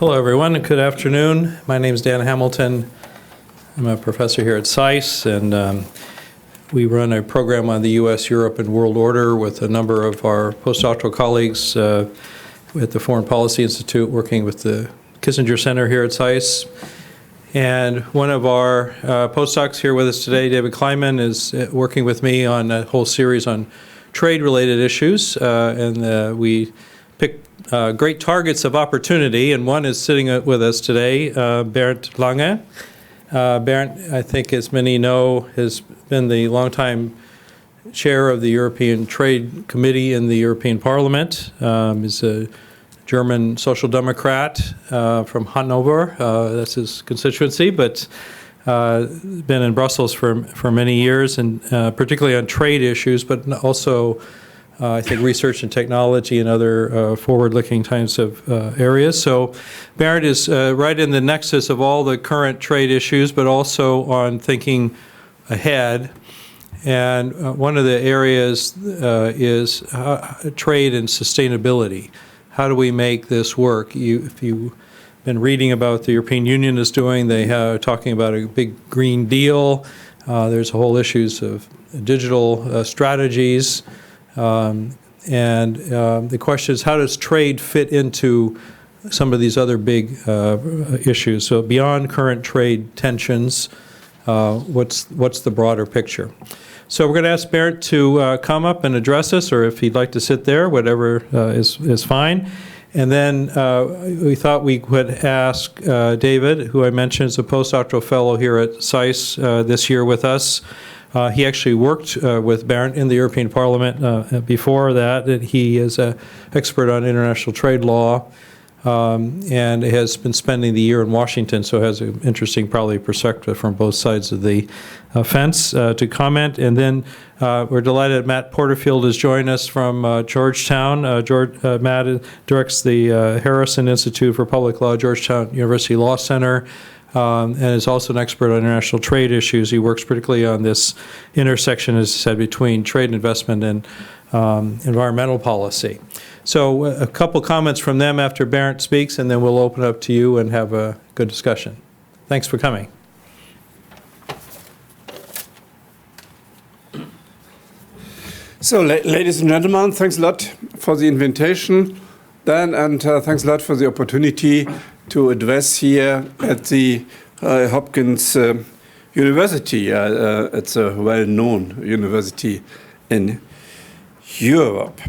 Hello, everyone, and good afternoon. My name is Dan Hamilton. I'm a professor here at SAIS, and we run a program on the U.S., Europe, and world order with a number of our postdoctoral colleagues at the Foreign Policy Institute, working with the Kissinger Center here at SAIS. And one of our postdocs here with us today, David Kleiman, is working with me on a whole series on trade-related issues, and we picked great targets of opportunity, and one is sitting with us today, Bernd Lange. Bernd, I think as many know, has been the longtime chair of the European Trade Committee in the European Parliament. He's a German social democrat from Hanover, that's his constituency, but been in Brussels for many years, and particularly on trade issues, but also I think research and technology and other forward-looking kinds of areas. So Bernd is right in the nexus of all the current trade issues, but also on thinking ahead. And one of the areas is trade and sustainability. How do we make this work? If you've been reading about what the European Union is doing, they are talking about a big Green Deal. There's a whole issues of digital strategies. And the question is, how does trade fit into some of these other big issues? So beyond current trade tensions, what's the broader picture? So we're going to ask Bernd to come up and address us, or if he'd like to sit there, whatever is fine. And then we thought we could ask David, who I mentioned is a postdoctoral fellow here at SAIS this year with us. He actually worked with Bernd in the European Parliament before that. He is an expert on international trade law and has been spending the year in Washington, so has an interesting, probably, perspective from both sides of the fence to comment. And then we're delighted Matt Porterfield has joined us from Georgetown. Matt directs the Harrison Institute for Public Law, Georgetown University Law Center. And is also an expert on international trade issues. He works particularly on this intersection, as I said, between trade and investment and environmental policy. So a couple comments from them after Bernd speaks, and then we'll open up to you and have a good discussion. Thanks for coming. So, ladies and gentlemen, thanks a lot for the invitation, Dan, and thanks a lot for the opportunity to address here at the Hopkins University. It's a well-known university in Europe.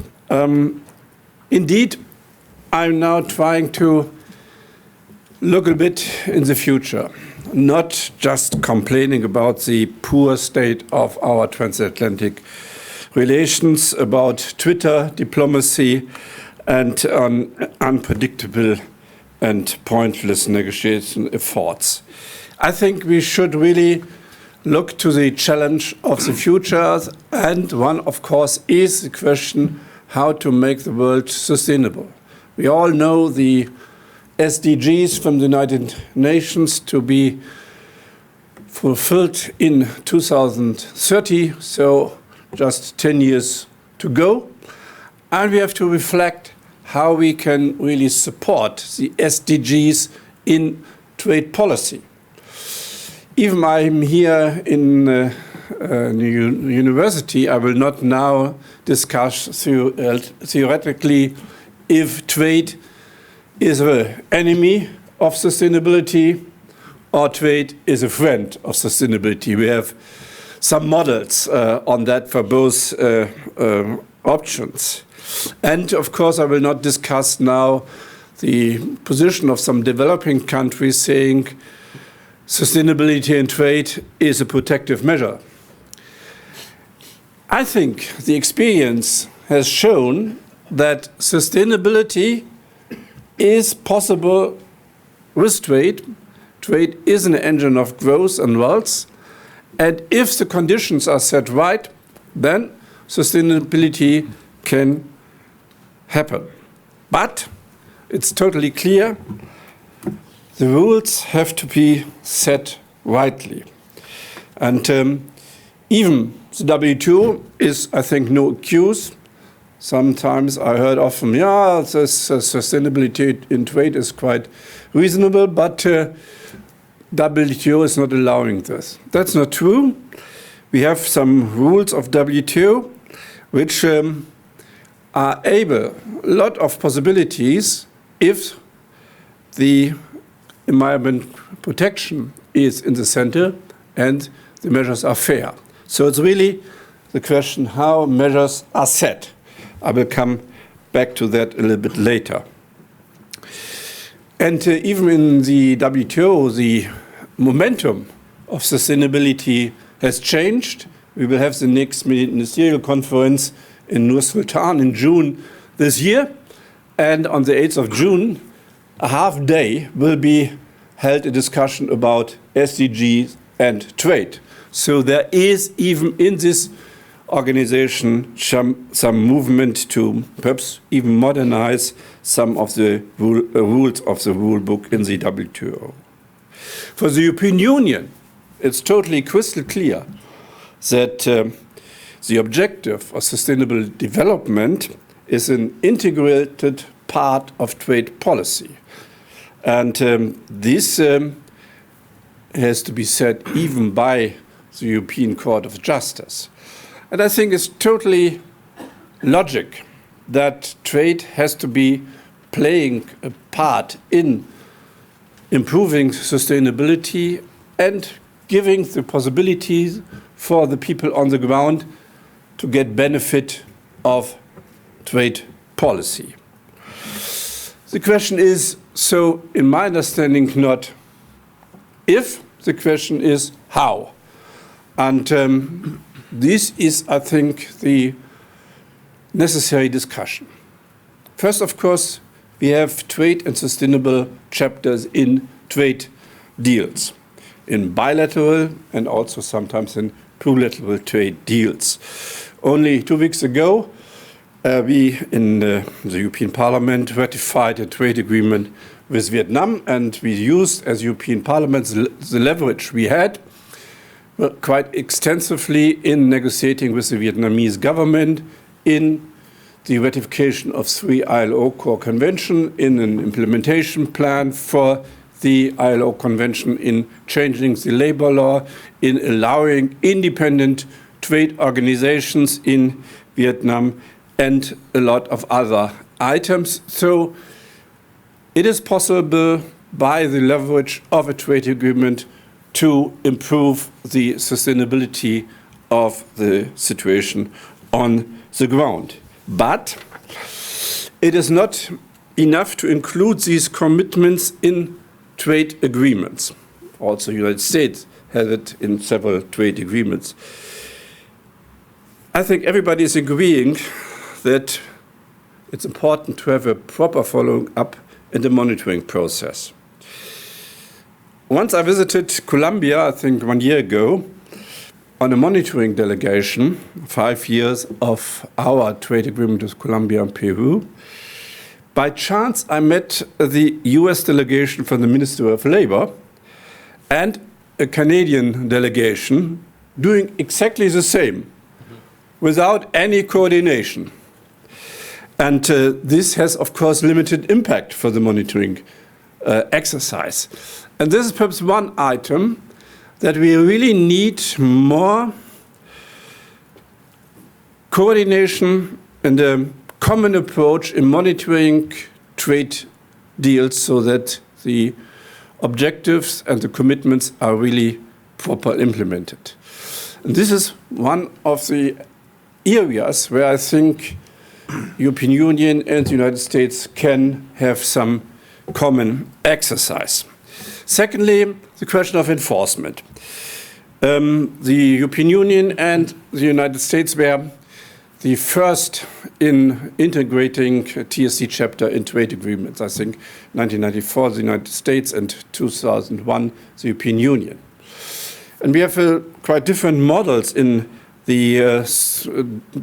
Indeed, I'm now trying to look a bit in the future, not just complaining about the poor state of our transatlantic relations, about Twitter diplomacy, and unpredictable and pointless negotiation efforts. I think we should really look to the challenge of the future, and one, of course, is the question how to make the world sustainable. We all know the SDGs from the United Nations to be fulfilled in 2030, so just 10 years to go. And we have to reflect how we can really support the SDGs in trade policy. Even I'm here in university, I will not now discuss theoretically if trade is an enemy of sustainability or trade is a friend of sustainability. We have some models on that for both options. And, of course, I will not discuss now the position of some developing countries saying sustainability in trade is a protective measure. I think the experience has shown that sustainability is possible with trade. Trade is an engine of growth and wealth. And if the conditions are set right, then sustainability can happen. But it's totally clear the rules have to be set rightly. And even the WTO is, I think, no excuse. Sometimes I heard often, yeah, this sustainability in trade is quite reasonable, but WTO is not allowing this. That's not true. We have some rules of WTO which are able, a lot of possibilities if the environment protection is in the center and the measures are fair. So it's really the question how measures are set. I will come back to that a little bit later. And even in the WTO, the momentum of sustainability has changed. We will have the next ministerial conference in Nur Sultan in June this year. And on the 8th of June, a half day will be held a discussion about SDGs and trade. So there is even in this organization some movement to perhaps even modernize some of the rules of the rule book in the WTO. For the European Union, it's totally crystal clear that the objective of sustainable development is an integrated part of trade policy. And this has to be said even by the European Court of Justice. And I think it's totally logic that trade has to be playing a part in improving sustainability and giving the possibilities for the people on the ground to get benefit of trade policy. The question is, so in my understanding, not if, the question is how. And this is, I think, the necessary discussion. First, of course, we have trade and sustainable chapters in trade deals, in bilateral and also sometimes in plurilateral trade deals. Only 2 weeks ago, we in the European Parliament ratified a trade agreement with Vietnam, and we used as European Parliament the leverage we had quite extensively in negotiating with the Vietnamese government in the ratification of 3 ILO core conventions, in an implementation plan for the ILO convention, in changing the labor law, in allowing independent trade organizations in Vietnam, and a lot of other items. So it is possible by the leverage of a trade agreement to improve the sustainability of the situation on the ground. But it is not enough to include these commitments in trade agreements. Also, the United States has it in several trade agreements. I think everybody is agreeing that it's important to have a proper following up and a monitoring process. Once I visited Colombia, I think 1 year ago, on a monitoring delegation, 5 years of our trade agreement with Colombia and Peru. By chance, I met the US delegation from the Ministry of Labor and a Canadian delegation doing exactly the same, without any coordination. And this has, of course, limited impact for the monitoring exercise. And this is perhaps one item that we really need more coordination and a common approach in monitoring trade deals so that the objectives and the commitments are really properly implemented. And this is one of the areas where I think European Union and the United States can have some common exercise. Secondly, the question of enforcement. The European Union and the United States were the first in integrating a TSD chapter in trade agreements. I think 1994 the United States and 2001 the European Union. And we have quite different models in the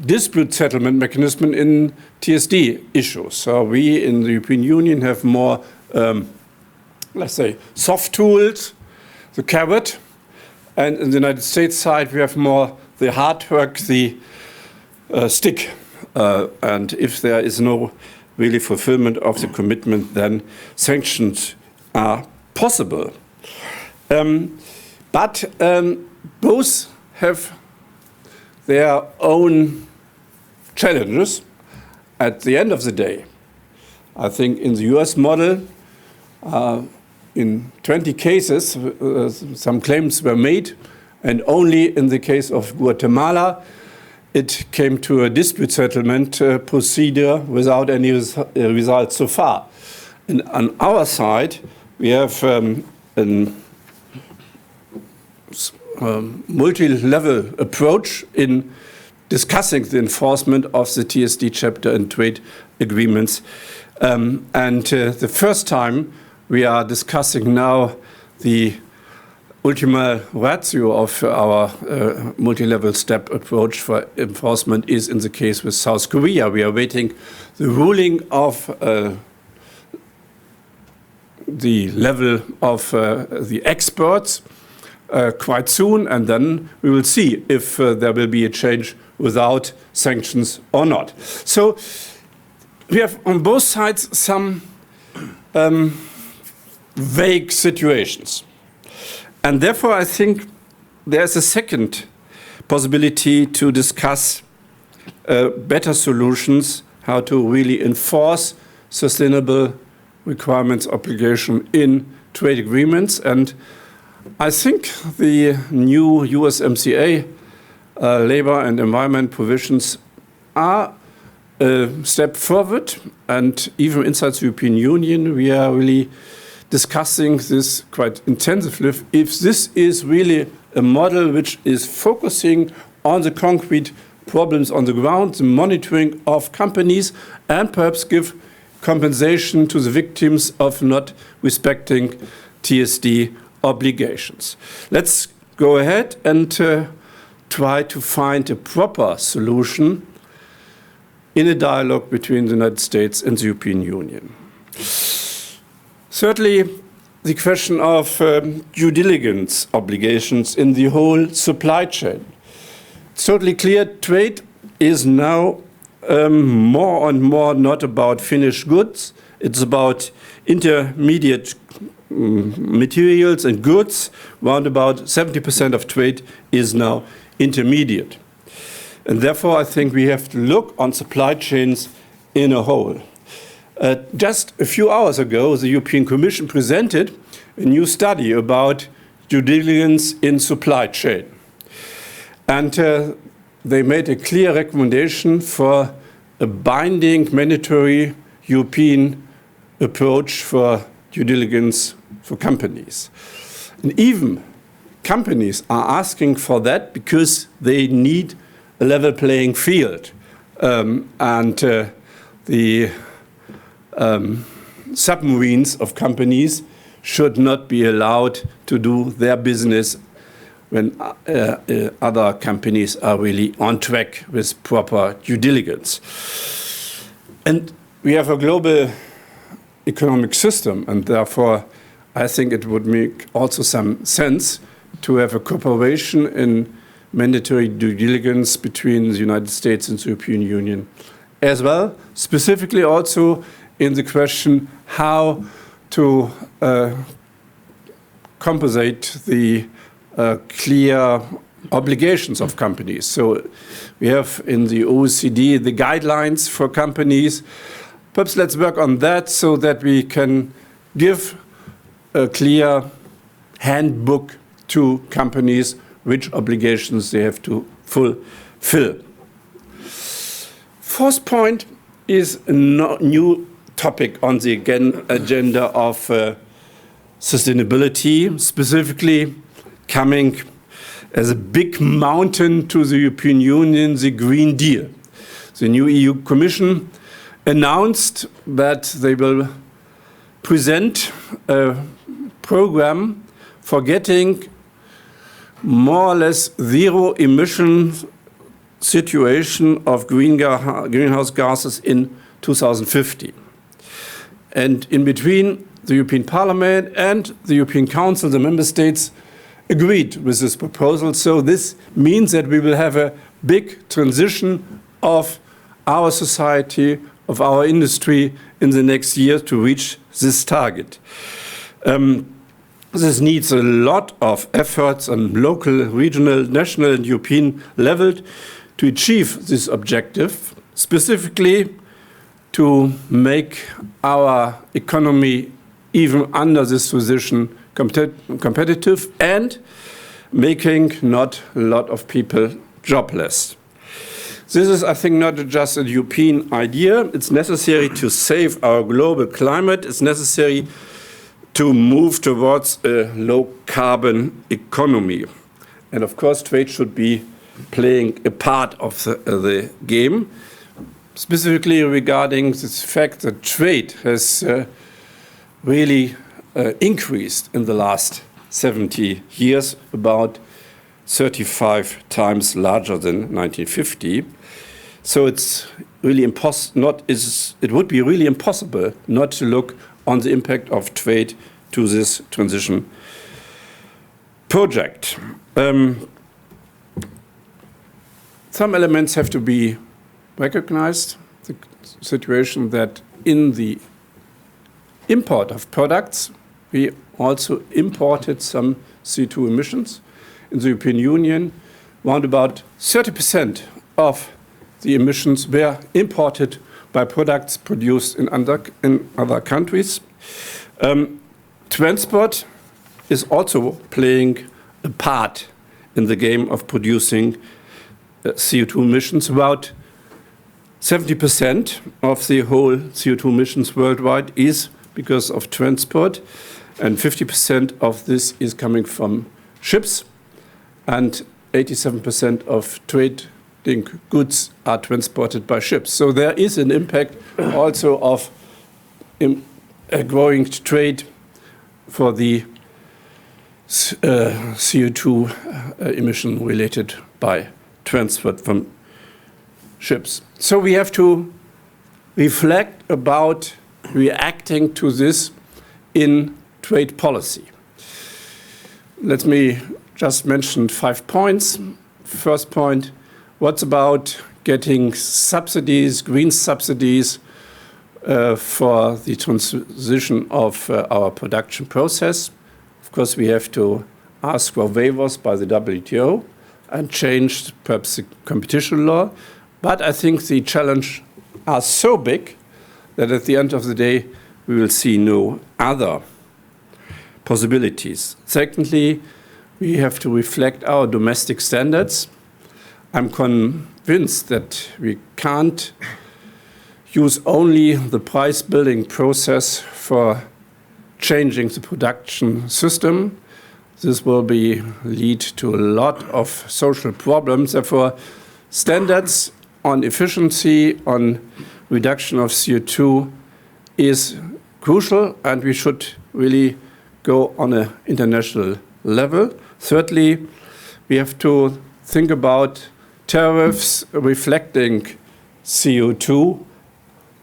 dispute settlement mechanism in TSD issues. So we in the European Union have more, let's say, soft tools, the carrot, and in the United States side we have more the hard work, the stick and if there is no really fulfillment of the commitment, then sanctions are possible. But both have their own challenges at the end of the day. I think in the US model, in 20 cases, some claims were made, and only in the case of Guatemala, it came to a dispute settlement procedure without any results so far. And on our side, we have a multi-level approach in discussing the enforcement of the TSD chapter and trade agreements. The first time we are discussing now the ultima ratio of our multi-level step approach for enforcement is in the case with South Korea. We are waiting the ruling of the level of the experts quite soon, and then we will see if there will be a change without sanctions or not. So we have on both sides some vague situations. And therefore, I think there's a second possibility to discuss better solutions, how to really enforce sustainable requirements obligation in trade agreements. And I think the new USMCA labor and environment provisions are a step forward. And even inside the European Union, we are really discussing this quite intensively, if this is really a model which is focusing on the concrete problems on the ground, the monitoring of companies, and perhaps give compensation to the victims of not respecting TSD obligations. Let's go ahead and try to find a proper solution in a dialogue between the United States and the European Union. Certainly, the question of due diligence obligations in the whole supply chain. It's totally clear trade is now more and more not about finished goods. It's about intermediate materials and goods. Around about 70% of trade is now intermediate. And therefore, I think we have to look on supply chains in a whole. Just a few hours ago, the European Commission presented a new study about due diligence in supply chain. And they made a clear recommendation for a binding mandatory European approach for due diligence for companies. And even companies are asking for that because they need a level playing field. The submarines of companies should not be allowed to do their business when other companies are really on track with proper due diligence. And we have a global economic system, and therefore I think it would make also some sense to have a cooperation in mandatory due diligence between the United States and the European Union as well, specifically also in the question how to compensate the clear obligations of companies. So we have in the OECD the guidelines for companies. Perhaps let's work on that so that we can give a clear handbook to companies which obligations they have to fulfill. Fourth point is a new topic on the agenda of sustainability, specifically coming as a big mountain to the European Union, the Green Deal. The new EU Commission announced that they will present a program for getting more or less zero emission situation of greenhouse gases in 2050. And in between, the European Parliament and the European Council, the member states, agreed with this proposal. So this means that we will have a big transition of our society, of our industry in the next year to reach this target. This needs a lot of efforts on local, regional, national, and European level to achieve this objective, specifically to make our economy even under this position competitive and making not a lot of people jobless. This is, I think, not just a European idea. It's necessary to save our global climate. It's necessary to move towards a low-carbon economy. And of course, trade should be playing a part of the game, specifically regarding this fact that trade has really increased in the last 70 years, about 35 times larger than 1950. So it's really it would be really impossible not to look on the impact of trade to this transition project. Some elements have to be recognized. The situation that in the import of products, we also imported some CO2 emissions. In the European Union, around about 30% of the emissions were imported by products produced in other countries. Transport is also playing a part in the game of producing CO2 emissions. About 70% of the whole CO2 emissions worldwide is because of transport, and 50% of this is coming from ships, and 87% of trading goods are transported by ships. So there is an impact also of a growing trade for the CO2 emission related by transport from ships. So we have to reflect about reacting to this in trade policy. Let me just mention 5 points. First point, what's about getting subsidies, green subsidies, for the transition of our production process? Of course, we have to ask for waivers by the WTO and change perhaps the competition law. But I think the challenge are so big that at the end of the day, we will see no other possibilities. Secondly, we have to reflect our domestic standards. I'm convinced that we can't use only the price-building process for changing the production system. This will lead to a lot of social problems. Therefore, standards on efficiency, on reduction of CO2 is crucial, and we should really go on an international level. Thirdly, we have to think about tariffs reflecting CO2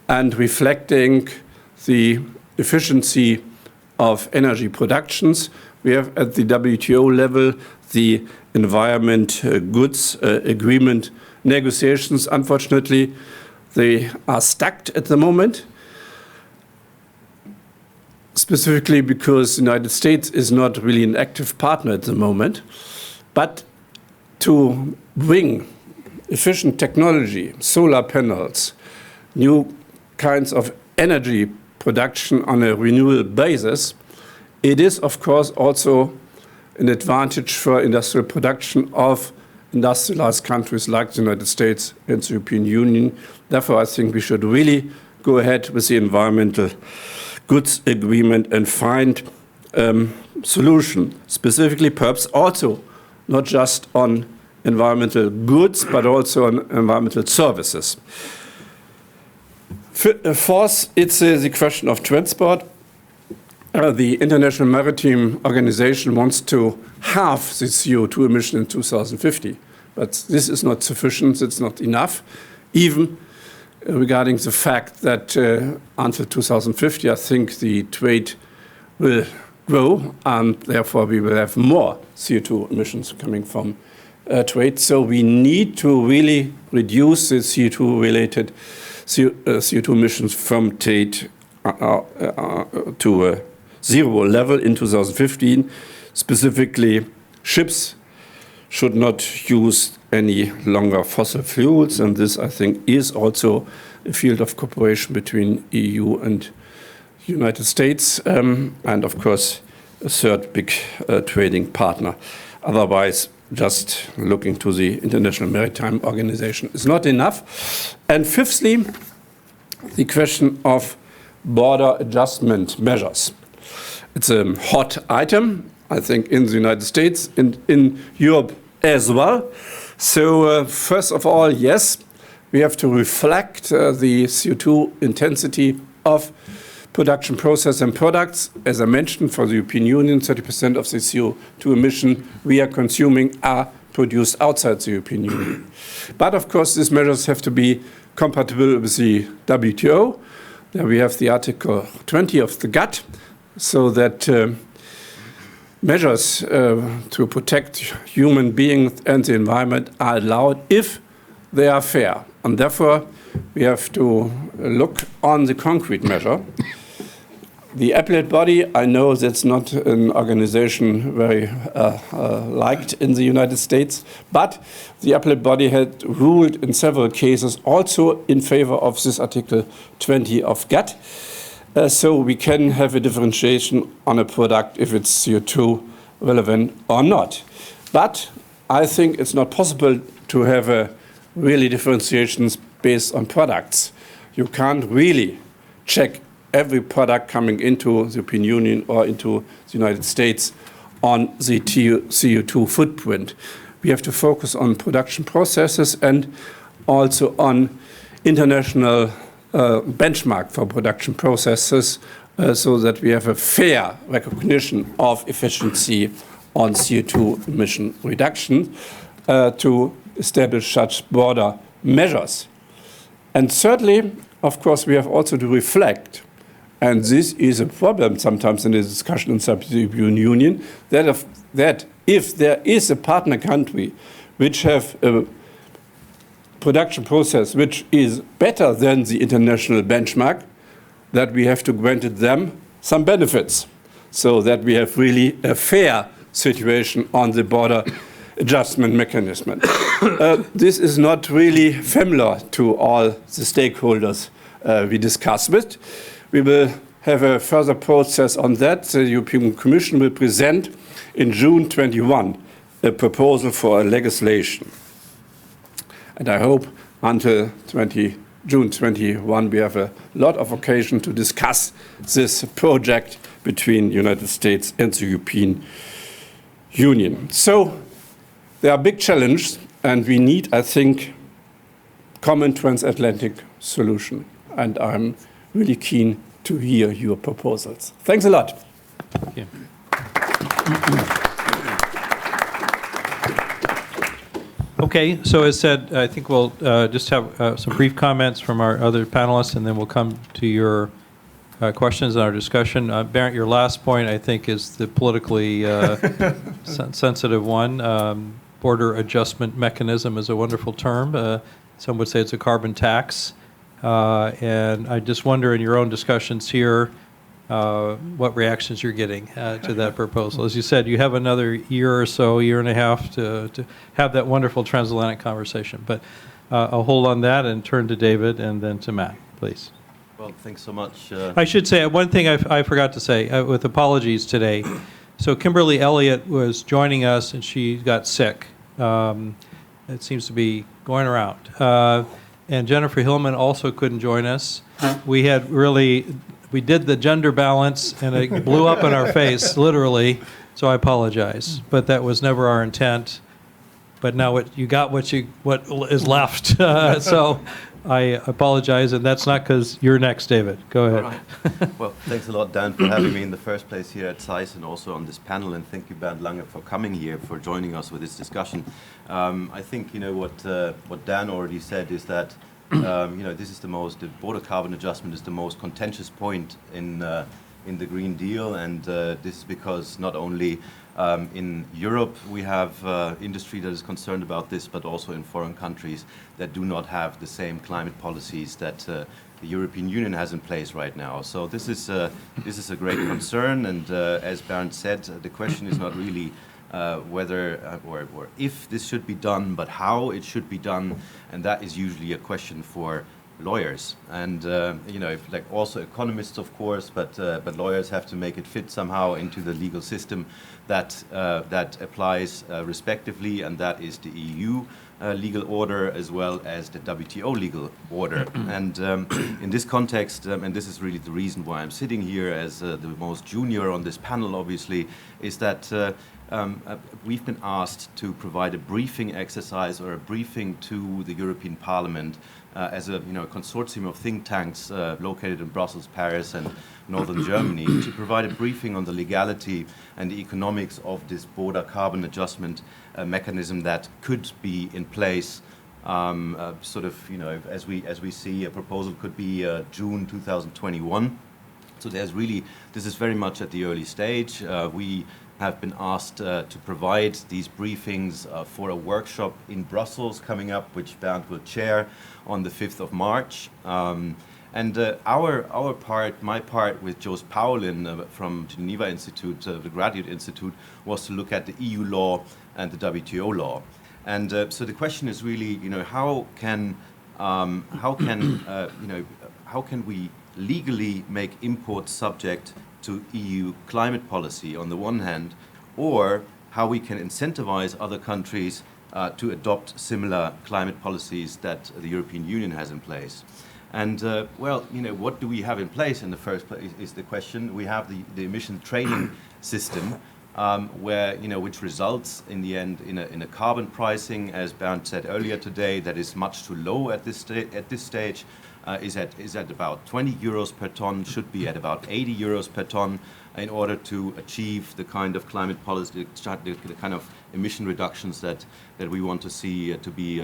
and reflecting the efficiency of energy productions. We have at the WTO level the environment goods agreement negotiations. Unfortunately, they are stuck at the moment, specifically because the United States is not really an active partner at the moment. But to bring efficient technology, solar panels, new kinds of energy production on a renewable basis, it is, of course, also an advantage for industrial production of industrialized countries like the United States and the European Union. Therefore, I think we should really go ahead with the environmental goods agreement and find solution, specifically perhaps also not just on environmental goods, but also on environmental services. Fourth, it's the question of transport. The International Maritime Organization wants to halve the CO2 emission in 2050, but this is not sufficient, it's not enough, even regarding the fact that until 2050, I think the trade will grow, and therefore we will have more CO2 emissions coming from trade. So we need to really reduce the CO2-related CO2 emissions from trade to a zero level in 2015. Specifically, ships should not use any longer fossil fuels, and this, I think, is also a field of cooperation between EU and United States, and of course, a third big trading partner. Otherwise, just looking to the International Maritime Organization is not enough. And fifthly, the question of border adjustment measures. It's a hot item, I think, in the United States and in Europe as well. So first of all, yes, we have to reflect the CO2 intensity of production process and products. As I mentioned, for the European Union, 30% of the CO2 emission we are consuming are produced outside the European Union. But of course, these measures have to be compatible with the WTO. There we have the Article 20 of the GATT, so that measures to protect human beings and the environment are allowed if they are fair. And therefore, we have to look on the concrete measure. The appellate body, I know that's not an organization very liked in the United States, but the appellate body had ruled in several cases also in favor of this Article 20 of GATT. So we can have a differentiation on a product if it's CO2 relevant or not. But I think it's not possible to have a really differentiations based on products. You can't really check every product coming into the European Union or into the United States on the CO2 footprint. We have to focus on production processes and also on international benchmark for production processes so that we have a fair recognition of efficiency on CO2 emission reduction to establish such border measures. And thirdly, of course, we have also to reflect, and this is a problem sometimes in the discussion inside the European Union, that if there is a partner country which have a production process which is better than the international benchmark, that we have to grant them some benefits so that we have really a fair situation on the border adjustment mechanism. This is not really familiar to all the stakeholders we discuss with. We will have a further process on that. The European Commission will present in June 21 a proposal for a legislation. And I hope until June 21 we have a lot of occasion to discuss this project between the United States and the European Union. So there are big challenges, and we need, I think, common transatlantic solution. And I'm really keen to hear your proposals. Thanks a lot. Thank you. Okay, so as said, I think we'll just have some brief comments from our other panelists, and then we'll come to your questions in our discussion. Bernd, your last point, I think, is the politically sensitive one. Border adjustment mechanism is a wonderful term. Some would say it's a carbon tax. And I just wonder, in your own discussions here, what reactions you're getting to that proposal. As you said, you have another year or so, year and a half to have that wonderful transatlantic conversation. But I'll hold on that and turn to David and then to Matt, please. Well, thanks so much. I should say one thing I forgot to say, with apologies today. So Kimberly Elliott was joining us, and she got sick. It seems to be going around. And Jennifer Hillman also couldn't join us. We did the gender balance, and it blew up in our face, literally, so I apologize. But that was never our intent. But now you got what is left. So I apologize, and that's not because you're next, David. Go ahead. Right. Well, thanks a lot, Dan, for having me in the first place here at SAIS and also on this panel. And thank you, Bernd Lange, for coming here, for joining us with this discussion. I think what Dan already said is that the border carbon adjustment is the most contentious point in in the Green Deal, and this is because not only in Europe we have industry that is concerned about this, but also in foreign countries that do not have the same climate policies that the European Union has in place right now. So this is a great concern, and as Bernd said, the question is not really whether or if this should be done, but how it should be done, and that is usually a question for lawyers, and like also economists, of course, but lawyers have to make it fit somehow into the legal system that applies respectively, and that is the EU legal order as well as the WTO legal order. And in this context, and this is really the reason why I'm sitting here as the most junior on this panel, obviously, is that we've been asked to provide a briefing exercise or a briefing to the European Parliament as a consortium of think tanks located in Brussels, Paris, and northern Germany, to provide a briefing on the legality and the economics of this border carbon adjustment mechanism that could be in place. As we see, a proposal could be June 2021. So this is very much at the early stage. We have been asked to provide these briefings for a workshop in Brussels coming up, which Bernd will chair on the 5th of March. My part with Jos Paulin from Geneva Institute, the Graduate Institute, was to look at the EU law and the WTO law. And so the question is really, how can we legally make imports subject to EU climate policy on the one hand, or how we can incentivize other countries to adopt similar climate policies that the European Union has in place. And what do we have in place in the first place is the question. We have the emission trading system, which results in the end in a carbon pricing, as Bernd said earlier today, that is much too low at this stage. Is at about 20 euros per ton, should be at about 80 euros per ton, in order to achieve the kind of climate policy, the kind of emission reductions that we want to see to be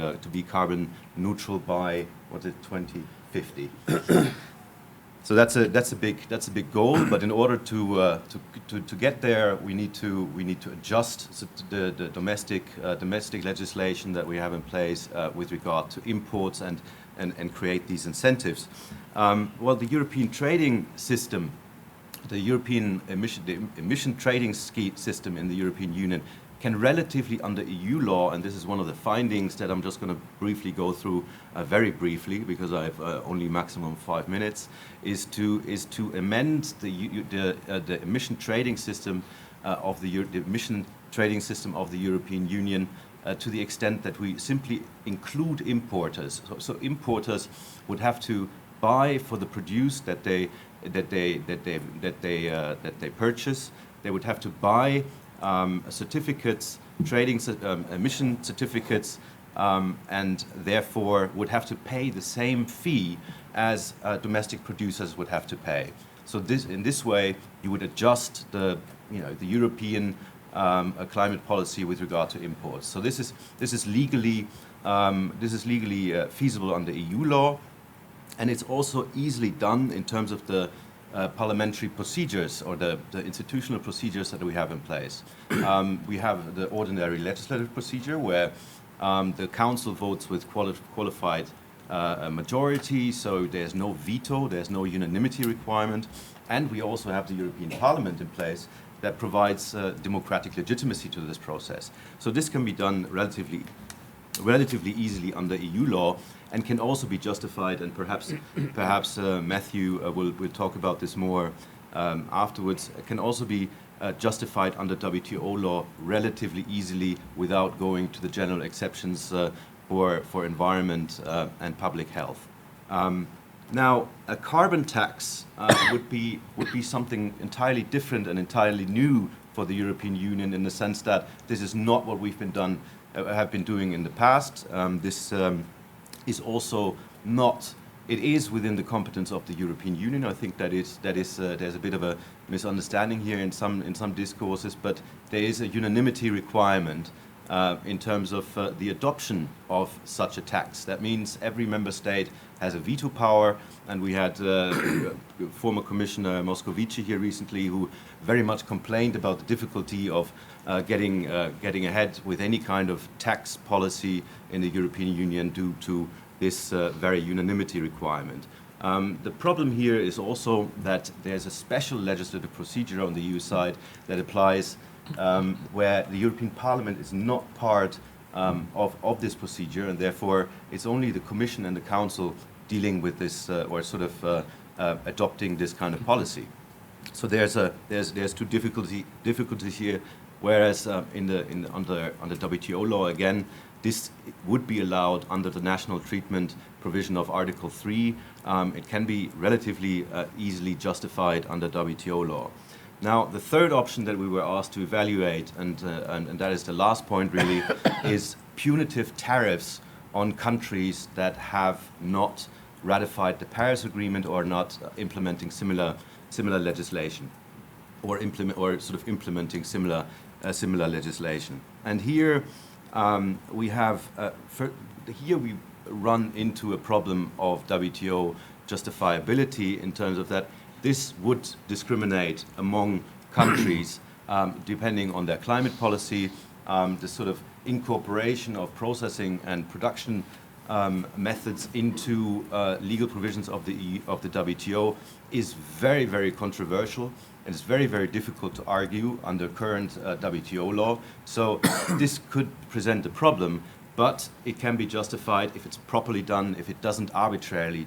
carbon neutral by 2050. So that's a big goal. But in order to get there, we need to adjust the domestic legislation that we have in place with regard to imports and create these incentives. The European trading system, the European emission trading system in the European Union can relatively, under EU law, and this is one of the findings that I'm just going to briefly go through, very briefly, because I have only maximum 5 minutes, is to amend the emission trading system of the emission trading system of the European Union to the extent that we simply include importers. So importers would have to buy for the produce that they purchase. They would have to buy certificates, emission certificates, and therefore would have to pay the same fee as domestic producers would have to pay. So in this way, you would adjust the European climate policy with regard to imports. So this is legally feasible under EU law, and it's also easily done in terms of the parliamentary procedures or the institutional procedures that we have in place. We have the ordinary legislative procedure where the Council votes with qualified majority, so there's no veto, there's no unanimity requirement, and we also have the European Parliament in place that provides democratic legitimacy to this process. So this can be done relatively easily under EU law, and can also be justified, and perhaps Matthew will talk about this more afterwards. It can also be justified under WTO law relatively easily without going to the general exceptions for environment and public health. Now, a carbon tax would be something entirely different and entirely new for the European Union, in the sense that this is not what we've have been doing in the past. This is also not. It is within the competence of the European Union. I think there's a bit of a misunderstanding here in some discourses, but there is a unanimity requirement in terms of the adoption of such a tax. That means every member state has a veto power, and we had former Commissioner Moscovici here recently who very much complained about the difficulty of getting ahead with any kind of tax policy in the European Union due to this very unanimity requirement. The problem here is also that there's a special legislative procedure on the EU side that applies where the European Parliament is not part of this procedure, and therefore it's only the Commission and the Council dealing with this or sort of adopting this kind of policy. So there's two difficulties here. Whereas under WTO law, again, this would be allowed under the national treatment provision of Article 3. It can be relatively easily justified under WTO law. Now, the third option that we were asked to evaluate, and that is the last point really, is punitive tariffs on countries that have not ratified the Paris Agreement or not implementing similar legislation, or implementing similar legislation. And here we have here we run into a problem of WTO justifiability in terms of that this would discriminate among countries depending on their climate policy. The sort of incorporation of processing and production methods into legal provisions of the WTO is very, very controversial, and it's very, very difficult to argue under current WTO law. So this could present a problem, but it can be justified if it's properly done, if it doesn't arbitrarily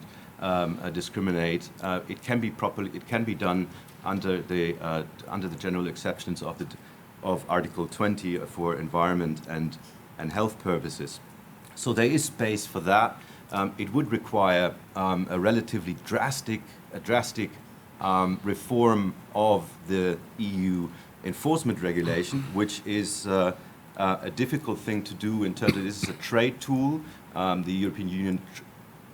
discriminate. It can be done under the general exceptions of Article 20 for environment and health purposes. So there is space for that. It would require a relatively drastic reform of the EU enforcement regulation, which is a difficult thing to do in terms of this is a trade tool. The European Union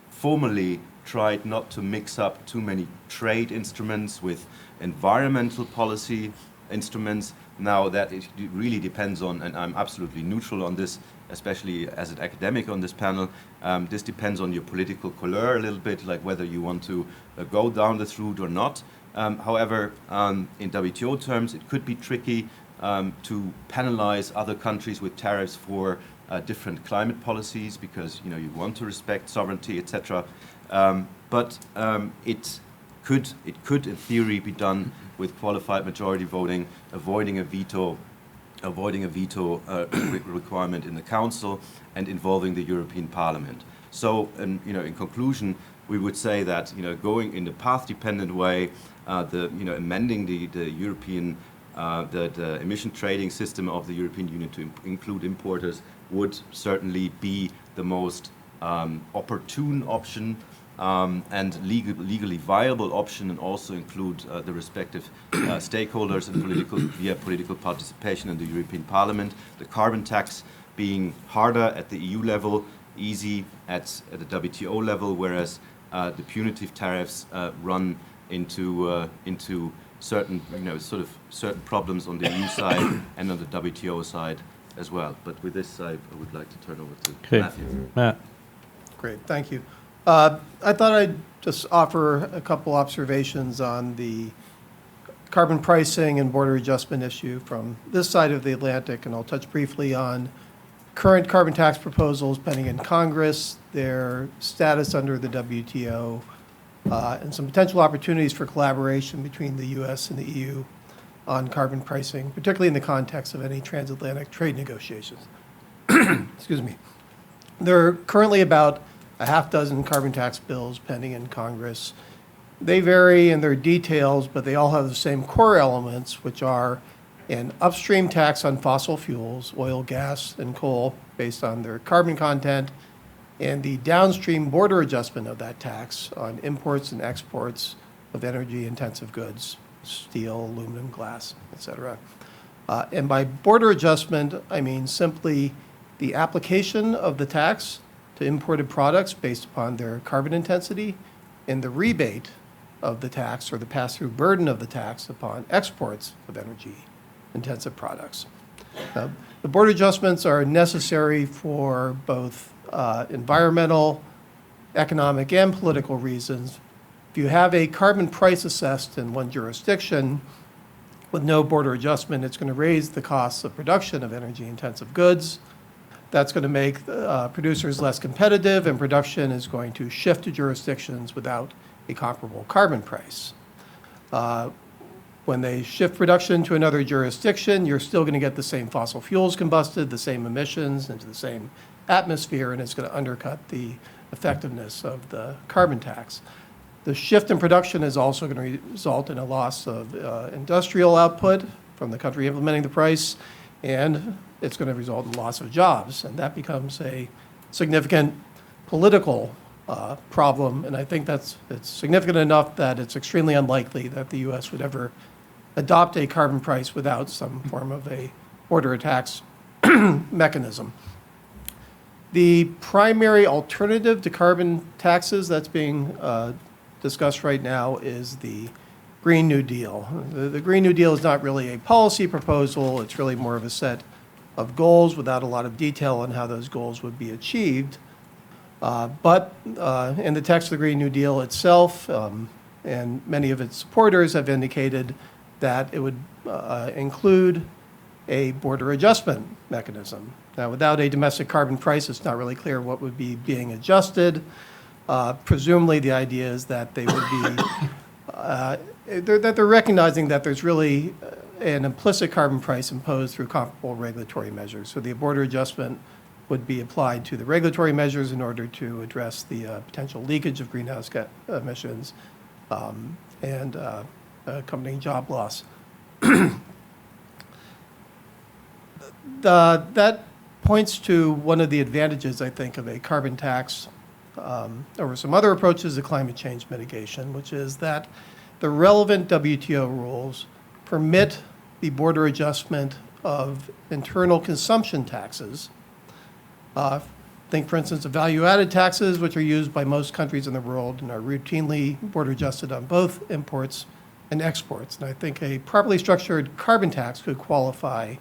formally tried not to mix up too many trade instruments with environmental policy instruments. Now that it really depends on, and I'm absolutely neutral on this, especially as an academic on this panel, this depends on your political couleur a little bit, like whether you want to go down this route or not. However, in WTO terms, it could be tricky to penalize other countries with tariffs for different climate policies because you want to respect sovereignty, etc. But it could, in theory, be done with qualified majority voting, avoiding a veto requirement in the Council, and involving the European Parliament. So, in conclusion, we would say that going in the path-dependent way, amending the European the emission trading system of the European Union to include importers would certainly be the most opportune option and legally viable option, and also include the respective stakeholders and political participation in the European Parliament. The carbon tax being harder at the EU level, easy at the WTO level, whereas the punitive tariffs run into certain certain problems on the EU side and on the WTO side as well. But with this, I would like to turn over to Matthew. Matt. Great, thank you. I thought I'd just offer a couple observations on the carbon pricing and border adjustment issue from this side of the Atlantic, and I'll touch briefly on current carbon tax proposals pending in Congress, their status under the WTO, and some potential opportunities for collaboration between the U.S. and the EU on carbon pricing, particularly in the context of any transatlantic trade negotiations. Excuse me. There are currently about a half dozen carbon tax bills pending in Congress. They vary in their details, but they all have the same core elements, which are an upstream tax on fossil fuels, oil, gas, and coal, based on their carbon content, and the downstream border adjustment of that tax on imports and exports of energy-intensive goods, steel, aluminum, glass, etc. And by border adjustment, I mean simply the application of the tax to imported products based upon their carbon intensity, and the rebate of the tax or the pass-through burden of the tax upon exports of energy-intensive products. The border adjustments are necessary for both environmental, economic, and political reasons. If you have a carbon price assessed in one jurisdiction with no border adjustment, it's going to raise the costs of production of energy-intensive goods. That's going to make producers less competitive, and production is going to shift to jurisdictions without a comparable carbon price. When they shift production to another jurisdiction, you're still going to get the same fossil fuels combusted, the same emissions into the same atmosphere, and it's going to undercut the effectiveness of the carbon tax. The shift in production is also going to result in a loss of industrial output from the country implementing the price, and it's going to result in loss of jobs, and that becomes a significant political problem, and I think it's significant enough that it's extremely unlikely that the U.S. would ever adopt a carbon price without some form of a border tax mechanism. The primary alternative to carbon taxes that's being discussed right now is the Green New Deal. The Green New Deal is not really a policy proposal. It's really more of a set of goals without a lot of detail on how those goals would be achieved. But in the text of the Green New Deal itself, and many of its supporters have indicated that it would include a border adjustment mechanism. Now, without a domestic carbon price, it's not really clear what would be being adjusted. Presumably, the idea is that they would be, that they're recognizing that there's really an implicit carbon price imposed through comparable regulatory measures. So the border adjustment would be applied to the regulatory measures in order to address the potential leakage of greenhouse emissions and accompanying job loss. That points to one of the advantages, I think, of a carbon tax over some other approaches to climate change mitigation, which is that the relevant WTO rules permit the border adjustment of internal consumption taxes. Think, for instance, of value-added taxes, which are used by most countries in the world and are routinely border adjusted on both imports and exports. And I think a properly structured carbon tax could qualify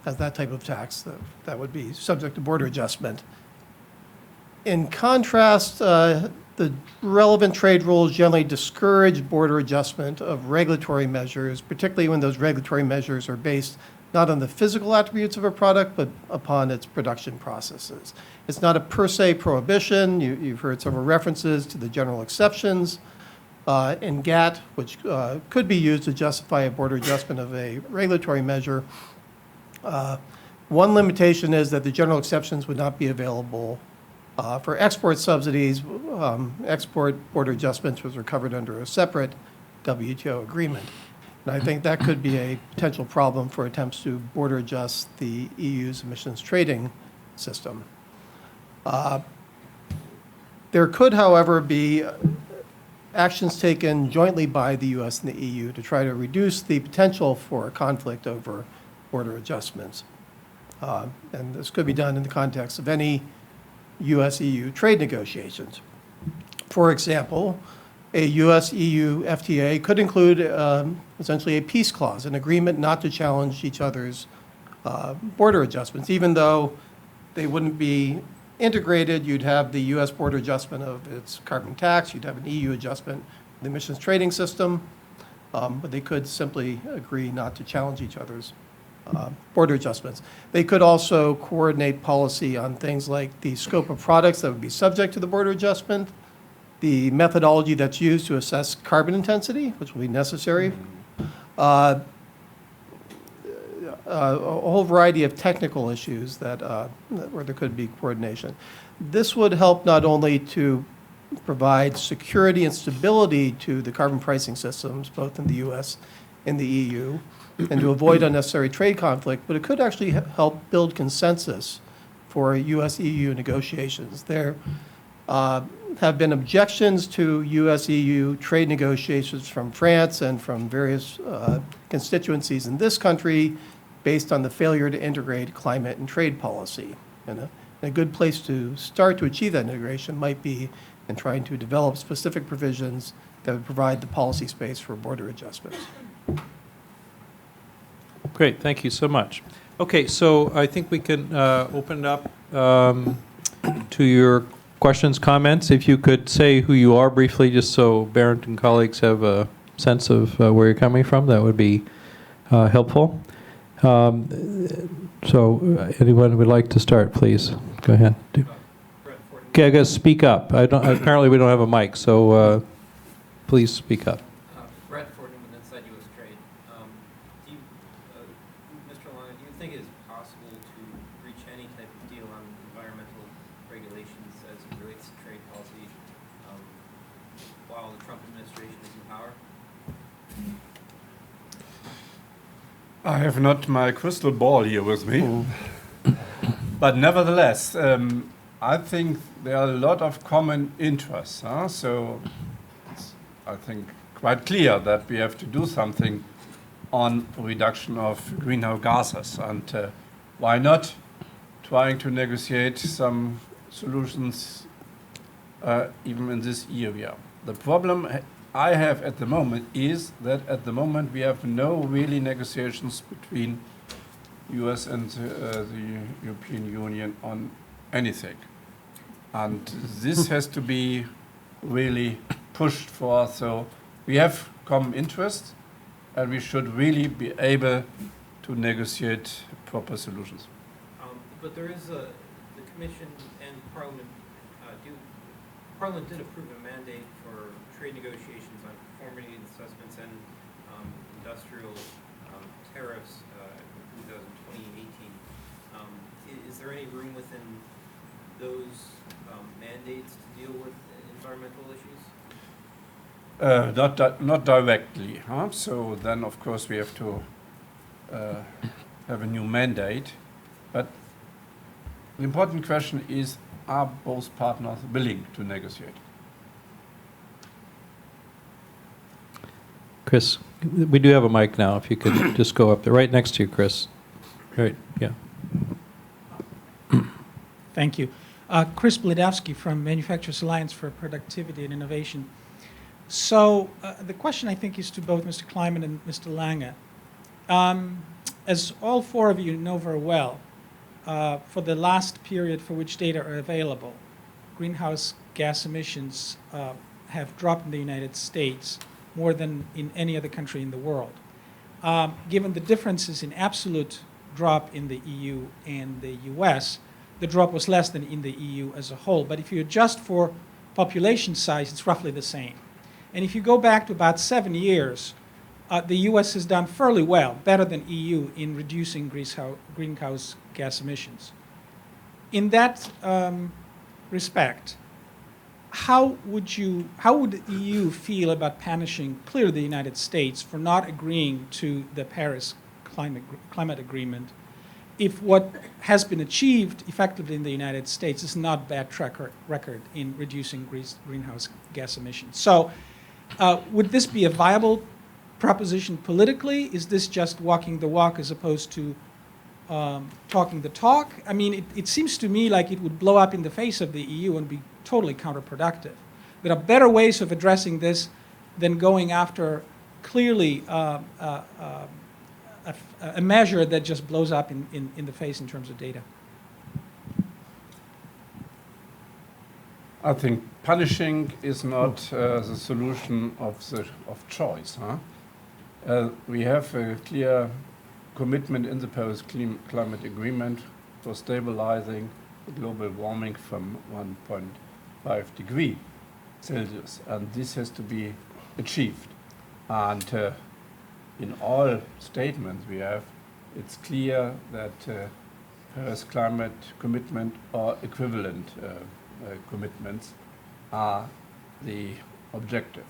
as that type of tax that would be subject to border adjustment. In contrast, the relevant trade rules generally discourage border adjustment of regulatory measures, particularly when those regulatory measures are based not on the physical attributes of a product, but upon its production processes. It's not a per se prohibition. You've heard several references to the general exceptions in GATT, which could be used to justify a border adjustment of a regulatory measure. One limitation is that the general exceptions would not be available for export subsidies. Export border adjustments was covered under a separate WTO agreement. And I think that could be a potential problem for attempts to border adjust the EU's emissions trading system. There could, however, be actions taken jointly by the US and the EU to try to reduce the potential for a conflict over border adjustments. And this could be done in the context of any US-EU trade negotiations. For example, a US-EU FTA could include essentially a peace clause, an agreement not to challenge each other's border adjustments. Even though they wouldn't be integrated, you'd have the US border adjustment of its carbon tax, you'd have an EU adjustment of the emissions trading system, but they could simply agree not to challenge each other's border adjustments. They could also coordinate policy on things like the scope of products that would be subject to the border adjustment, the methodology that's used to assess carbon intensity, which will be necessary, a whole variety of technical issues that where there could be coordination. This would help not only to provide security and stability to the carbon pricing systems, both in the US and the EU, and to avoid unnecessary trade conflict, but it could actually help build consensus for US-EU negotiations. There have been objections to US-EU trade negotiations from France and from various constituencies in this country based on the failure to integrate climate and trade policy. And a good place to start to achieve that integration might be in trying to develop specific provisions that would provide the policy space for border adjustments. Great, thank you so much. Okay, so I think we can open it up to your questions, comments. If you could say who you are briefly, just so Bernd and colleagues have a sense of where you're coming from, that would be helpful. So anyone would like to start, please? Go ahead. Okay, I guess speak up. Apparently we don't have a mic, so please speak up. Brett Fordham with Inside U.S. Trade. Mr. Lange, do you think it is possible to reach any type of deal on environmental regulations as it relates to trade policy while the Trump administration is in power? I have not my crystal ball here with me. But nevertheless, I think there are a lot of common interests. So it's, I think, quite clear that we have to do something on reduction of greenhouse gases. And why not trying to negotiate some solutions even in this area? The problem I have at the moment is that at the moment we have no really negotiations between US and the European Union on anything. And this has to be really pushed for. So we have common interests and we should really be able to negotiate proper solutions. But there is the Commission and Parliament Parliament did approve a mandate for trade negotiations on conformity assessments and industrial tariffs in 2018. Is there any room within those mandates to deal with environmental issues? Not directly. So then, of course, we have to have a new mandate. But the important question is, are both partners willing to negotiate? Chris, we do have a mic now, if you could just go up there, right next to you, Chris. Right, yeah. Thank you. Chris Bledowski from Manufacturers Alliance for Productivity and Innovation. So the question, I think, is to both Mr. Kleiman and Mr. Lange. As all four of you know very well, for the last period for which data are available, greenhouse gas emissions have dropped in the United States more than in any other country in the world. Given the differences in absolute drop in the EU and the US, the drop was less than in the EU as a whole. But if you adjust for population size, it's roughly the same. And if you go back to about 7 years, the US has done fairly well, better than EU, in reducing greenhouse gas emissions. In that respect, how would the EU feel about punishing clearly the United States for not agreeing to the Paris climate agreement if what has been achieved effectively in the United States is not bad track record in reducing greenhouse gas emissions? So would this be a viable proposition politically? Is this just walking the walk as opposed to talking the talk? I mean, it seems to me like it would blow up in the face of the EU and be totally counterproductive. There are better ways of addressing this than going after clearly a measure that just blows up in the face in terms of data. I think punishing is not the solution of choice. We have a clear commitment in the Paris Climate Agreement for stabilizing global warming from 1.5 degrees Celsius, and this has to be achieved. And in all statements we have, it's clear that Paris climate commitment or equivalent commitments are the objective.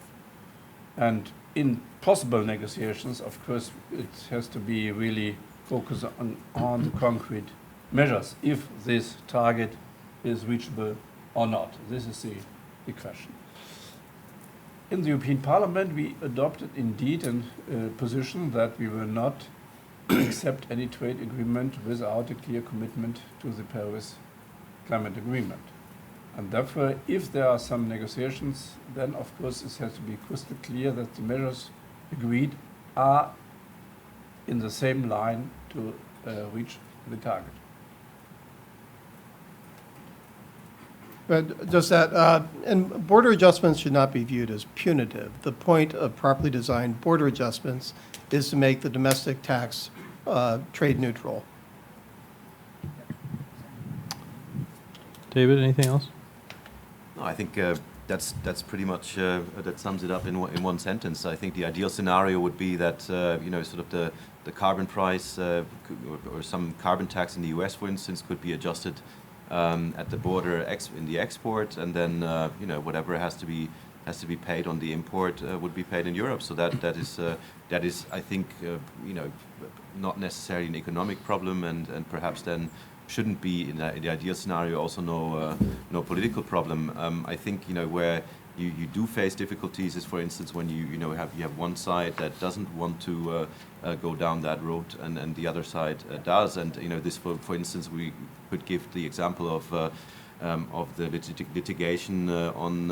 And in possible negotiations, of course, it has to be really focused on the concrete measures, if this target is reachable or not. This is the question. In the European Parliament, we adopted indeed a position that we will not accept any trade agreement without a clear commitment to the Paris Climate Agreement. And therefore, if there are some negotiations, then of course it has to be crystal clear that the measures agreed are in the same line to reach the target. But does that, and border adjustments should not be viewed as punitive. The point of properly designed border adjustments is to make the domestic tax trade neutral. David, anything else? No, I think that's pretty much that sums it up in one sentence. I think the ideal scenario would be that sort of the carbon price or some carbon tax in the U.S., for instance, could be adjusted at the border in the export, and then whatever has to be paid on the import would be paid in Europe. So that is I think not necessarily an economic problem, and perhaps then shouldn't be in the ideal scenario also no political problem. I think where you do face difficulties is, for instance, when you have one side that doesn't want to go down that road, and the other side does. And this, for instance, we could give the example of the litigation on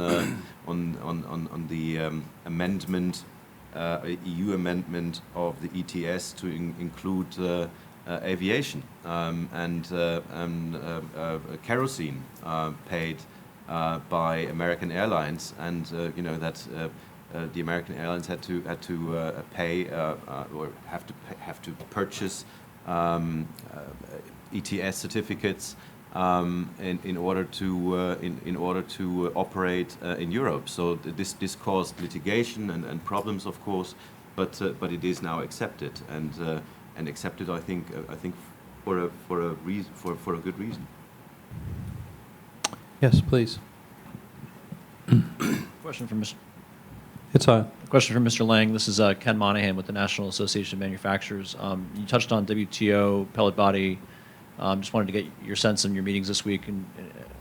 the amendment, EU amendment of the ETS to include aviation and kerosene paid by American Airlines, and that the American Airlines had to pay or have to purchase ETS certificates in order to operate in Europe. So this caused litigation and problems, of course, but it is now accepted and accepted, I think for a good reason. Yes, please. Question from Mr. It's on. Question from Mr. Lang. This is Ken Monahan with the National Association of Manufacturers. You touched on WTO, pellet body. Just wanted to get your sense in your meetings this week and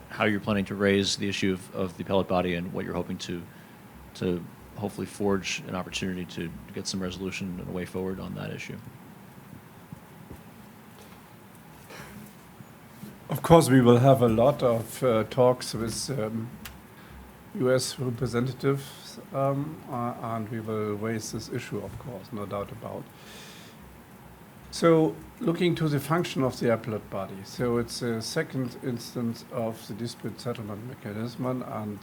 how you're planning to raise the issue of the pellet body and what you're hoping to hopefully forge an opportunity to get some resolution and a way forward on that issue. Of course, we will have a lot of talks with U.S. representatives, and we will raise this issue, of course, no doubt about. So, looking to the function of the appellate body, so it's a second instance of the dispute settlement mechanism, and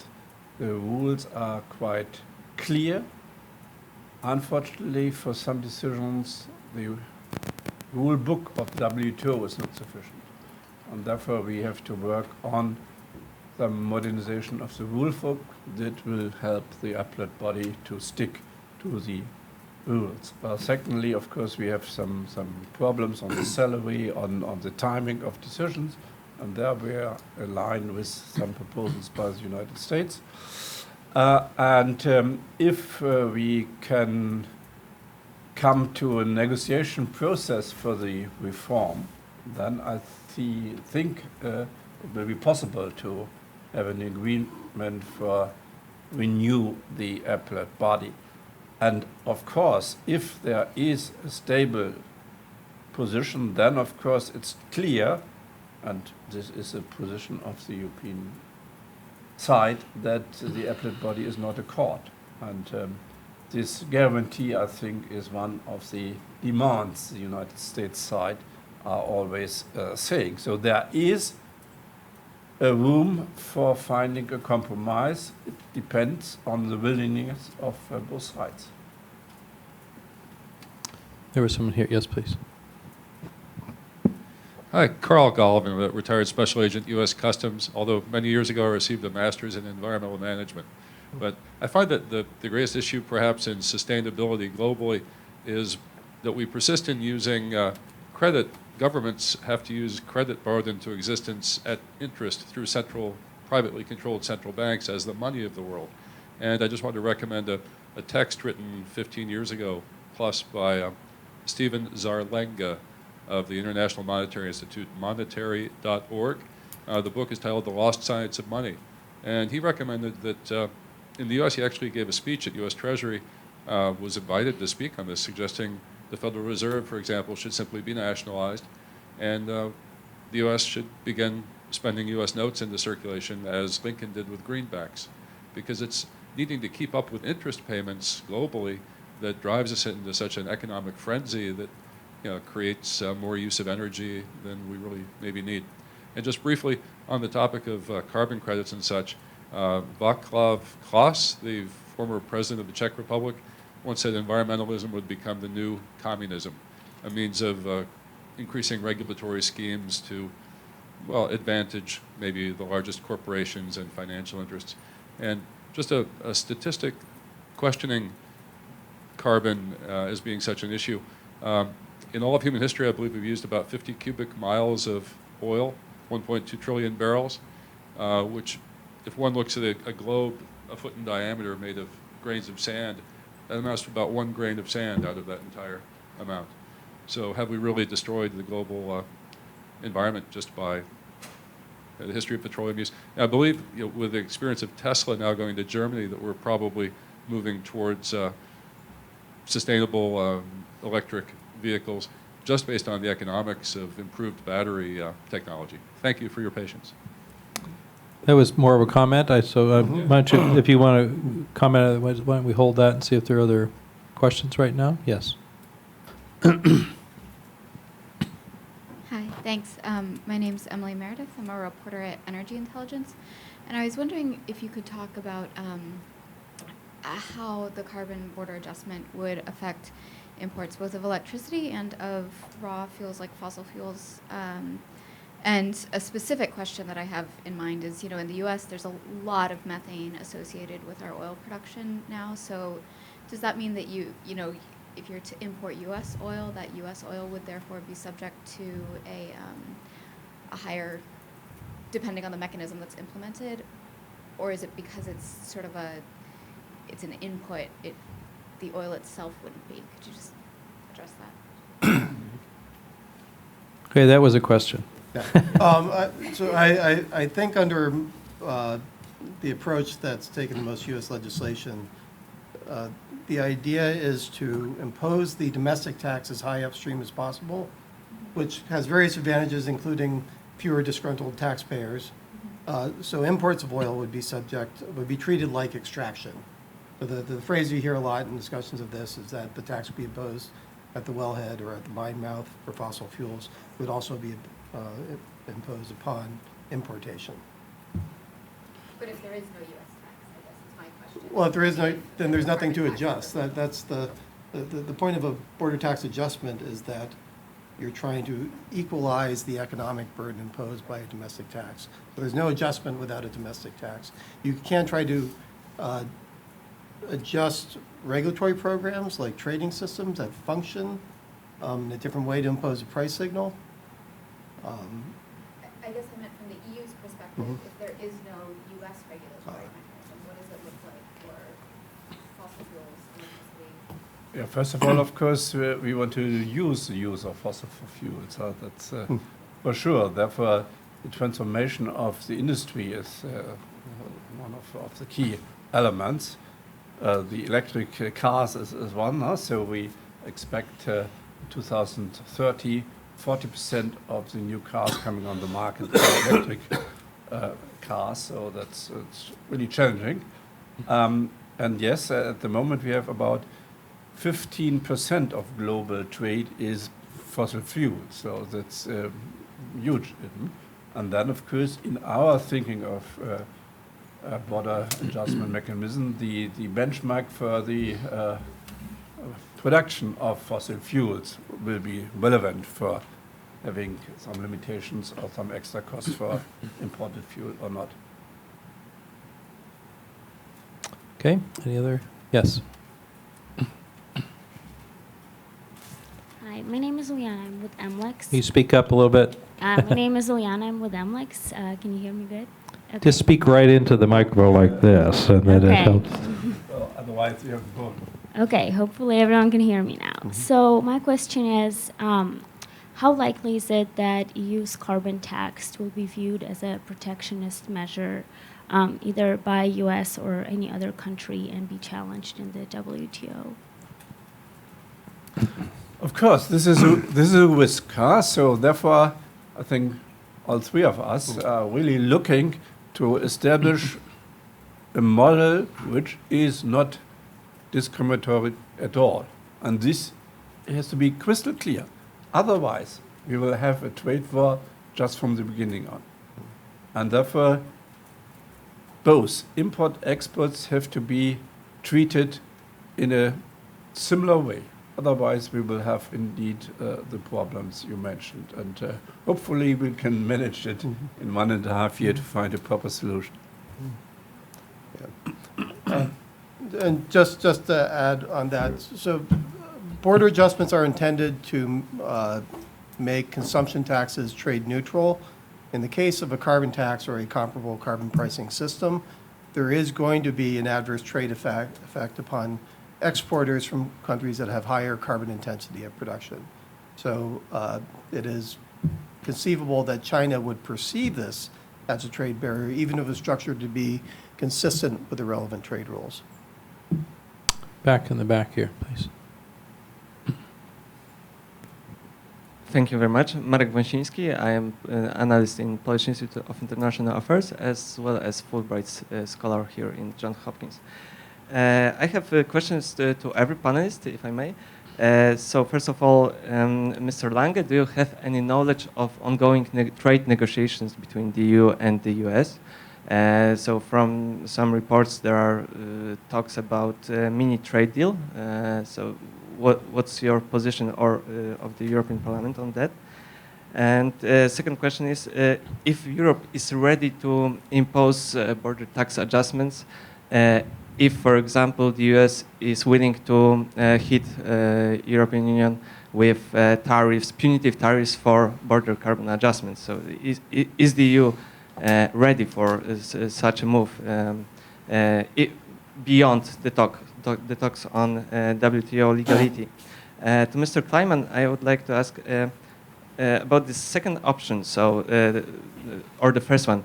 the rules are quite clear. Unfortunately, for some decisions, the rule book of WTO is not sufficient. And therefore, we have to work on the modernization of the rule book that will help the appellate body to stick to the rules. Secondly, of course, we have some problems on the salary, on the timing of decisions, and there we are aligned with some proposals by the United States. If we can come to a negotiation process for the reform, then I think it will be possible to have an agreement for renew the appellate body. And of course, if there is a stable position, then of course it's clear, and this is a position of the European side, that the appellate body is not a court. And this guarantee, I think, is one of the demands the United States side are always saying. So there is a room for finding a compromise. It depends on the willingness of both sides. There was someone here. Yes, please. Hi, Carl Galvin, a retired special agent, U.S. Customs, although many years ago I received a master's in environmental management. But I find that the greatest issue perhaps in sustainability globally is that we persist in using credit. Governments have to use credit borrowed into existence at interest through privately controlled central banks as the money of the world. And I just want to recommend a text written 15 years ago plus by Stephen Zarlenga of the International Monetary Institute, monetary.org. The book is titled The Lost Science of Money. And he recommended that in the U.S. he actually gave a speech at U.S. Treasury, was invited to speak on this, suggesting the Federal Reserve, for example, should simply be nationalized, and the U.S. should begin spending U.S. notes into circulation as Lincoln did with greenbacks, because it's needing to keep up with interest payments globally that drives us into such an economic frenzy that creates more use of energy than we really maybe need. And just briefly, on the topic of carbon credits and such, Václav Klaus, the former president of the Czech Republic, once said environmentalism would become the new communism, a means of increasing regulatory schemes to, well, advantage maybe the largest corporations and financial interests. And just a statistic questioning carbon as being such an issue. In all of human history, I believe we've used about 50 cubic miles of oil, 1.2 trillion barrels, which, if one looks at a globe a foot in diameter made of grains of sand, that amounts to about 1 grain of sand out of that entire amount. So have we really destroyed the global environment just by the history of petroleum use? And I believe, with the experience of Tesla now going to Germany, that we're probably moving towards sustainable electric vehicles just based on the economics of improved battery technology. Thank you for your patience. That was more of a comment. Why don't you, if you want to comment, otherwise, why don't we hold that and see if there are other questions right now? Yes. Hi, thanks. My name's Emily Meredith. I'm a reporter at Energy Intelligence. And I was wondering if you could talk about how the carbon border adjustment would affect imports both of electricity and of raw fuels like fossil fuels. And a specific question that I have in mind is, in the U.S. there's a lot of methane associated with our oil production now. So does that mean that if you're to import U.S. oil, that U.S. oil would therefore be subject to a higher, depending on the mechanism that's implemented? Or is it because it's sort of it's an input, the oil itself wouldn't be? Could you just address that? Okay, that was a question. Yeah. So I think under the approach that's taken in most U.S. legislation, the idea is to impose the domestic tax as high upstream as possible, which has various advantages, including fewer disgruntled taxpayers. So imports of oil would be treated like extraction. So the phrase you hear a lot in discussions of this is that the tax would be imposed at the wellhead or at the mine mouth for fossil fuels. It would also be imposed upon importation. But if there is no U.S. tax, I guess is my question. Well, if there is no, then there's nothing to adjust. That's the point of a border tax adjustment is that you're trying to equalize the economic burden imposed by a domestic tax. So there's no adjustment without a domestic tax. You can try to adjust regulatory programs like trading systems that function in a different way to impose a price signal. I guess I meant from the EU's perspective, if there is no U.S. regulatory mechanism, what does it look like for fossil fuels, electricity? Yeah, first of all, of course, we want to use the use of fossil fuels. So that's for sure. Therefore, the transformation of the industry is one of the key elements. The electric cars is one. So we expect 2030, 40% of the new cars coming on the market are electric cars. So it's really challenging. And yes, at the moment we have about 15% of global trade is fossil fuel. So that's huge. And then, of course, in our thinking of border adjustment mechanism, the benchmark for the production of fossil fuels will be relevant for having some limitations or some extra costs for imported fuel or not. Okay, any other? Yes. Hi, my name is Liana. I'm with MLEX. Can you speak up a little bit? My name is Liana. I'm with MLEX. Can you hear me good? Okay. Just speak right into the microphone like this, and then it helps. Otherwise, you have to Okay, hopefully everyone can hear me now. So my question is, how likely is it that EU's carbon tax will be viewed as a protectionist measure, either by US or any other country, and be challenged in the WTO? Of course, this is a risk. So therefore, I think all three of us are really looking to establish a model which is not discriminatory at all. And this has to be crystal clear. Otherwise, we will have a trade war just from the beginning on. And therefore, both import-exports have to be treated in a similar way. Otherwise, we will have indeed the problems you mentioned. And hopefully, we can manage it in 1.5 years to find a proper solution. And just to add on that, so border adjustments are intended to make consumption taxes trade neutral. In the case of a carbon tax or a comparable carbon pricing system, there is going to be an adverse trade effect upon exporters from countries that have higher carbon intensity of production. So it is conceivable that China would perceive this as a trade barrier, even if it's structured to be consistent with the relevant trade rules. Back in the back here, please. Thank you very much. Marek Wąsiński. I am an analyst in Polish Institute of International Affairs, as well as Fulbright scholar here in Johns Hopkins. I have questions to every panelist, if I may. So first of all, Mr. Lange, do you have any knowledge of ongoing trade negotiations between the EU and the US? So from some reports, there are talks about a mini trade deal. So what's your position or of the European Parliament on that? And second question is, if Europe is ready to impose border tax adjustments, if, for example, the US is willing to hit European Union with tariffs, punitive tariffs for border carbon adjustments, so is the EU ready for such a move beyond the talks on WTO legality? To Mr. Kleiman, I would like to ask about the second option, so or the first one.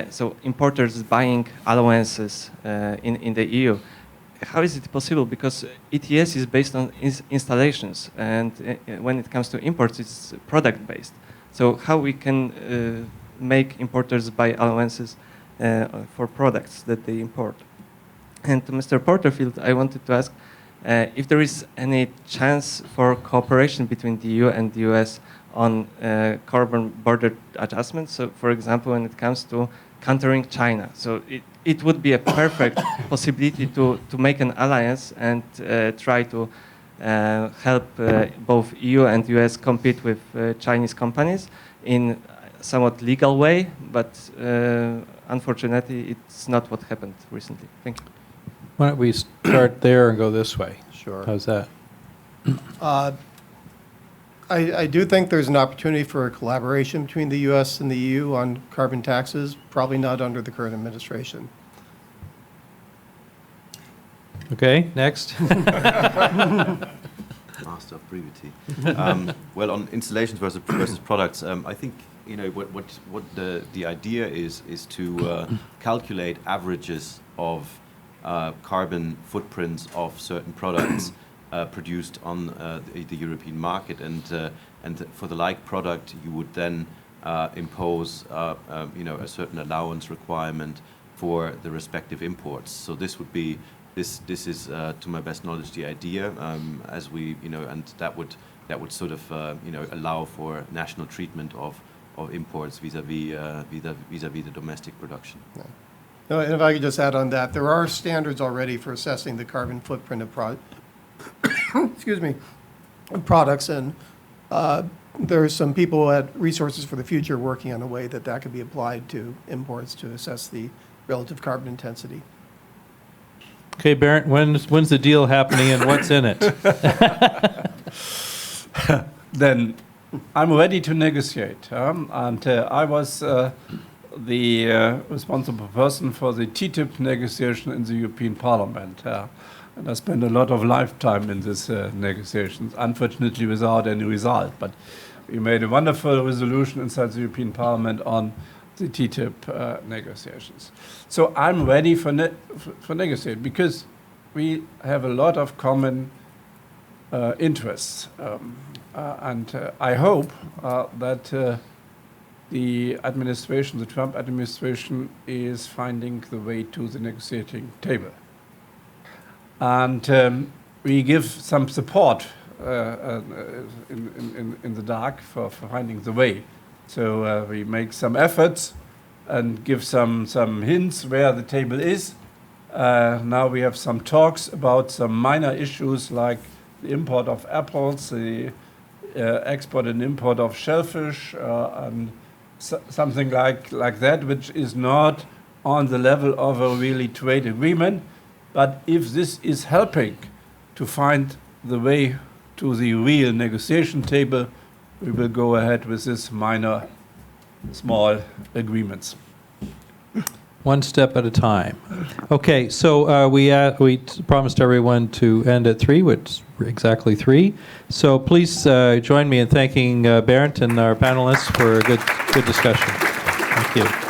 So importers buying allowances in the EU. How is it possible? Because ETS is based on installations, and when it comes to imports, it's product-based. So how we can make importers buy allowances for products that they import? And to Mr. Porterfield, I wanted to ask if there is any chance for cooperation between the EU and the US on carbon border adjustments. So, for example, when it comes to countering China. So it would be a perfect possibility to make an alliance and try to help both EU and US compete with Chinese companies in a somewhat legal way, but unfortunately, it's not what happened recently. Thank you. Why don't we start there and go this way? Sure. How's that? I do think there's an opportunity for a collaboration between the U.S. and the EU on carbon taxes, probably not under the current administration. Okay, next. Master of brevity. Well, on installations versus products, I think what the idea is to calculate averages of carbon footprints of certain products produced on the European market, and for the like product, you would then impose a certain allowance requirement for the respective imports. So this would be this is to my best knowledge the idea, as we and that would sort of allow for national treatment of imports vis-a-vis the domestic production. Yeah. No, and if I could just add on that, there are standards already for assessing the carbon footprint of products, and there are some people at Resources for the Future working on a way that could be applied to imports to assess the relative carbon intensity. Okay, Bernd, when's the deal happening and what's in it? Then I'm ready to negotiate. And I was the responsible person for the TTIP negotiation in the European Parliament. And I spent a lot of lifetime in these negotiations, unfortunately without any result. But we made a wonderful resolution inside the European Parliament on the TTIP negotiations. So I'm ready for negotiate because we have a lot of common interests. And I hope that the administration, the Trump administration, is finding the way to the negotiating table. And we give some support in the dark for finding the way. So we make some efforts and give some hints where the table is. Now we have some talks about some minor issues like the import of apples, the export and import of shellfish, and something like that, which is not on the level of a really trade agreement. But if this is helping to find the way to the real negotiation table, we will go ahead with this minor, small agreements. One step at a time. Okay, so we promised everyone to end at 3, which is exactly 3. So please join me in thanking Bernd and our panelists for a good discussion. Thank you.